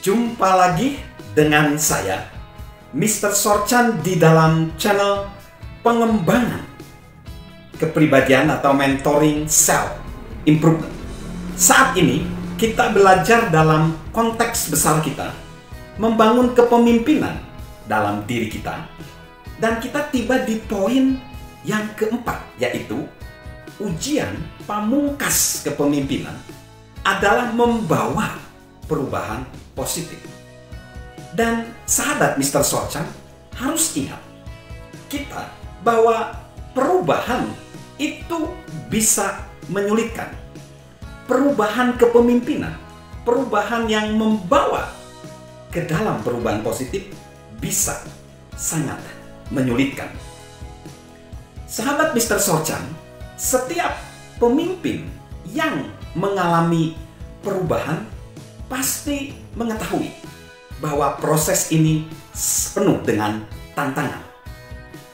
Jumpa lagi dengan saya, Mr. Sorchan, di dalam channel pengembangan kepribadian atau mentoring self improvement. Saat ini kita belajar dalam konteks besar kita, membangun kepemimpinan dalam diri kita, dan kita tiba di poin yang keempat, yaitu ujian pamungkas kepemimpinan adalah membawa perubahan positif. Dan sahabat Mr. Sorchan harus ingat kita bahwa perubahan itu bisa menyulitkan. Perubahan kepemimpinan, perubahan yang membawa ke dalam perubahan positif bisa sangat menyulitkan. Sahabat Mr. Sorchan, setiap pemimpin yang mengalami perubahan pasti mengetahui bahwa proses ini penuh dengan tantangan.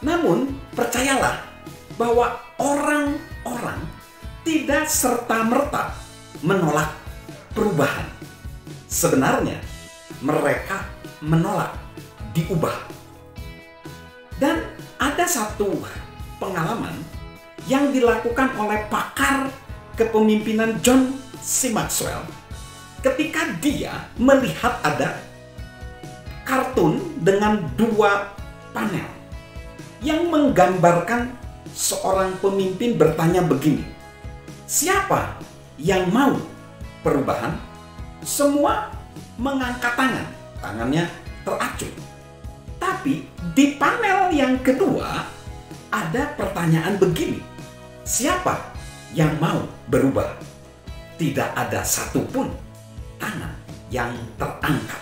Namun, percayalah bahwa orang-orang tidak serta-merta menolak perubahan. Sebenarnya, mereka menolak diubah. Dan ada satu pengalaman yang dilakukan oleh pakar kepemimpinan John C. Maxwell ketika dia melihat ada kartun dengan dua panel yang menggambarkan seorang pemimpin bertanya begini, siapa yang mau perubahan? Semua mengangkat tangan, tangannya teracung. Tapi di panel yang kedua ada pertanyaan begini, siapa yang mau berubah? Tidak ada satupun tangan yang terangkat.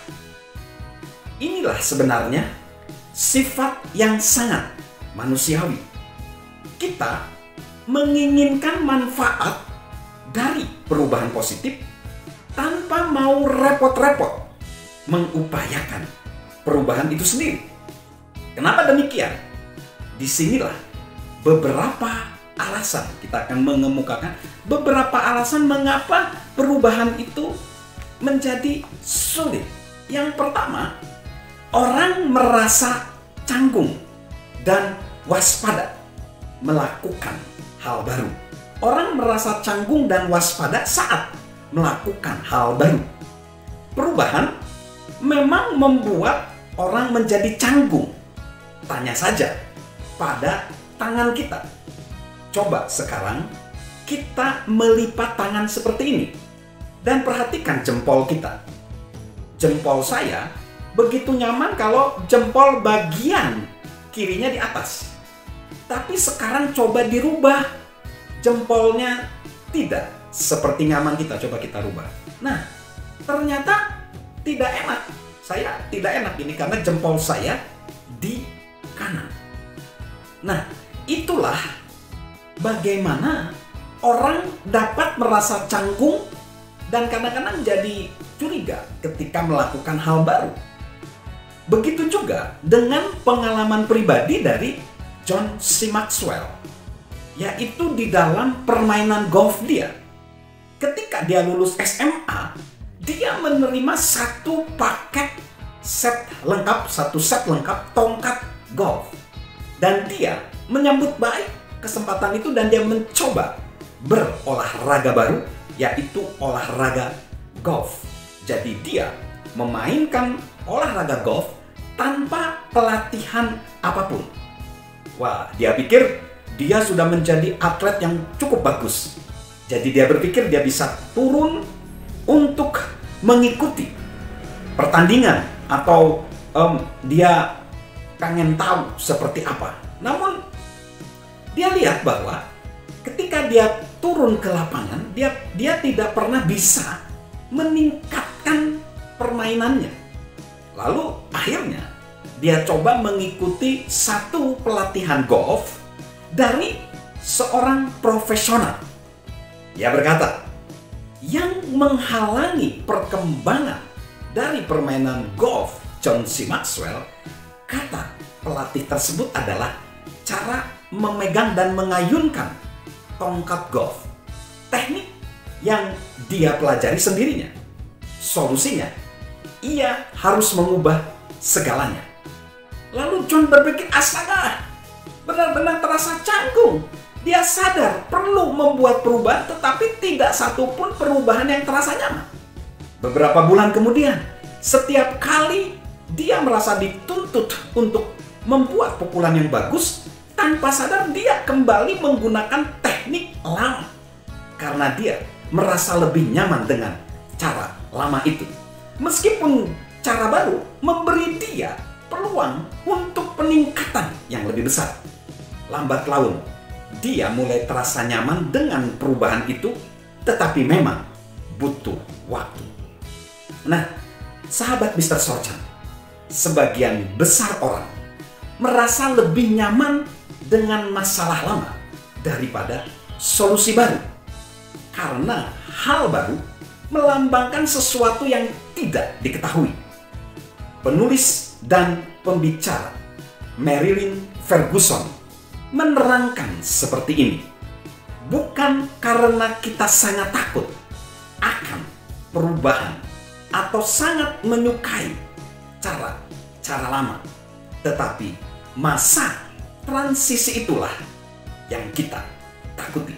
Inilah sebenarnya sifat yang sangat manusiawi. Kita menginginkan manfaat dari perubahan positif tanpa mau repot-repot mengupayakan perubahan itu sendiri. Kenapa demikian? Disinilah beberapa alasan, kita akan mengemukakan beberapa alasan mengapa perubahan itu menjadi sulit. Yang pertama, orang merasa canggung dan waspada melakukan hal baru. Orang merasa canggung dan waspada saat melakukan hal baru. Perubahan memang membuat orang menjadi canggung. Tanya saja pada tangan kita. Coba sekarang kita melipat tangan seperti ini dan perhatikan jempol kita. Jempol saya begitu nyaman kalau jempol bagian kirinya di atas. Tapi sekarang coba dirubah, jempolnya tidak seperti nyaman kita. Coba kita rubah. Nah, ternyata tidak enak. Saya tidak enak ini karena jempol saya di kanan. Nah, itulah bagaimana orang dapat merasa canggung dan kadang-kadang jadi curiga ketika melakukan hal baru. Begitu juga dengan pengalaman pribadi dari John C. Maxwell, yaitu di dalam permainan golf dia. Ketika dia lulus SMA, dia menerima satu set lengkap tongkat golf. Dan dia menyambut baik kesempatan itu dan dia mencoba berolahraga baru, yaitu olahraga golf. Jadi dia memainkan olahraga golf tanpa pelatihan apapun. Wah, dia pikir dia sudah menjadi atlet yang cukup bagus. Jadi dia berpikir dia bisa turun untuk mengikuti pertandingan atau dia pengen tahu seperti apa. Namun dia lihat bahwa ketika dia turun ke lapangan, dia tidak pernah bisa meningkatkan permainannya. Lalu akhirnya dia coba mengikuti satu pelatihan golf dari seorang profesional. Dia berkata, yang menghalangi perkembangan dari permainan golf John C. Maxwell, kata pelatih tersebut, adalah cara memegang dan mengayunkan tongkat golf. Teknik yang dia pelajari sendirinya. Solusinya, ia harus mengubah segalanya. Lalu John berpikir, astaga, benar-benar terasa canggung. Dia sadar perlu membuat perubahan, tetapi tidak satupun perubahan yang terasa nyaman. Beberapa bulan kemudian, setiap kali dia merasa dituntut untuk membuat pukulan yang bagus, tanpa sadar dia kembali menggunakan teknik lama. Karena dia merasa lebih nyaman dengan cara lama itu. Meskipun cara baru memberi dia peluang untuk peningkatan yang lebih besar. Lambat laun, dia mulai terasa nyaman dengan perubahan itu, tetapi memang butuh waktu. Nah, sahabat Mr. Sorchan, sebagian besar orang merasa lebih nyaman dengan masalah lama daripada solusi baru. Karena hal baru melambangkan sesuatu yang tidak diketahui. Penulis dan pembicara Marilyn Ferguson menerangkan seperti ini. Bukan karena kita sangat takut akan perubahan atau sangat menyukai cara lama, tetapi masa transisi itulah yang kita takuti.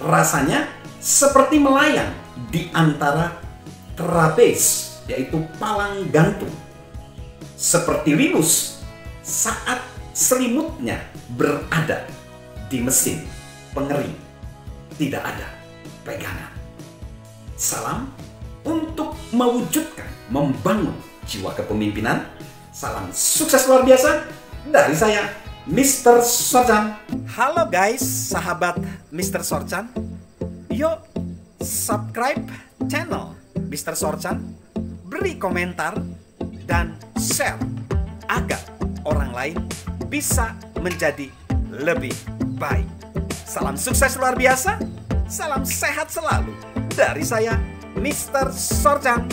Rasanya seperti melayang di antara trapez, yaitu palang gantung. Seperti Linus saat selimutnya berada di mesin pengering, tidak ada pegangan. Salam untuk mewujudkan, membangun jiwa kepemimpinan. Salam sukses luar biasa dari saya, Mr. Sorchan. Halo guys, sahabat Mr. Sorchan. Yuk subscribe channel Mr. Sorchan, beri komentar dan share agar orang lain bisa menjadi lebih baik. Salam sukses luar biasa, salam sehat selalu dari saya, Mr. Sorchan.